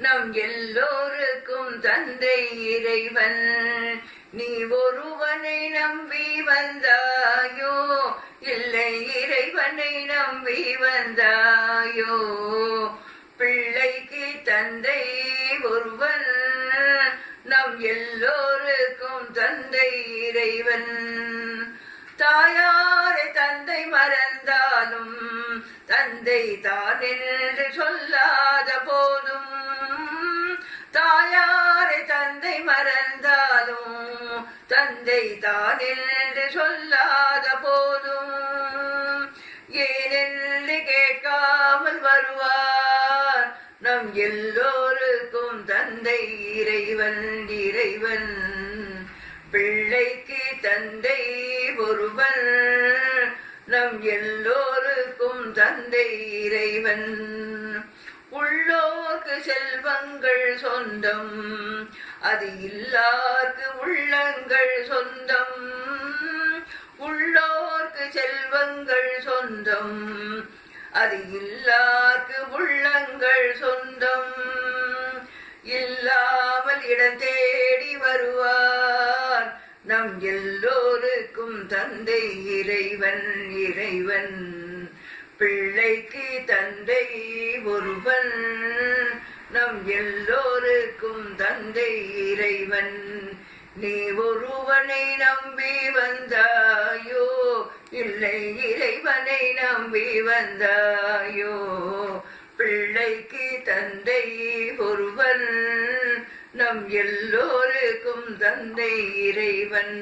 நம் எல்லோருக்கும் தந்தை இறைவன். நீ ஒருவனை நம்பி வந்தாயோ, இல்லை இறைவனை நம்பி வந்தாயோ? பிள்ளைக்கு தந்தை ஒருவன், நம் எல்லோருக்கும் தந்தை இறைவன். தாயாரை தந்தை மறந்தாலும் தந்தை தான் என்று சொல்லாத போதும், தாயாரை தந்தை மறந்தாலும் தந்தை தான் என்று சொல்லாத போதும், ஏனென்று கேட்காமல் வருவார் நம் எல்லோருக்கும் தந்தை இறைவன். இறைவன் பிள்ளைக்கு தந்தை ஒருவன், நம் எல்லோருக்கும் தந்தை இறைவன். உள்ளோர்க்கு செல்வங்கள் சொந்தம், அது இல்லார்க்கு உள்ளங்கள் சொந்தம். உள்ளோர்க்கு செல்வங்கள் சொந்தம், அது இல்லார்க்கு உள்ளங்கள் சொந்தம். இல்லாமல் இடம் தேடி வருவார் நம் எல்லோருக்கும் தந்தை இறைவன். இறைவன் பிள்ளைக்கு தந்தை ஒருவன், நம் எல்லோருக்கும் தந்தை இறைவன். நீ ஒருவனை நம்பி வந்தாயோ, இல்லை இறைவனை நம்பி வந்தாயோ? பிள்ளைக்கு தந்தை ஒருவன், நம் எல்லோருக்கும் தந்தை இறைவன்.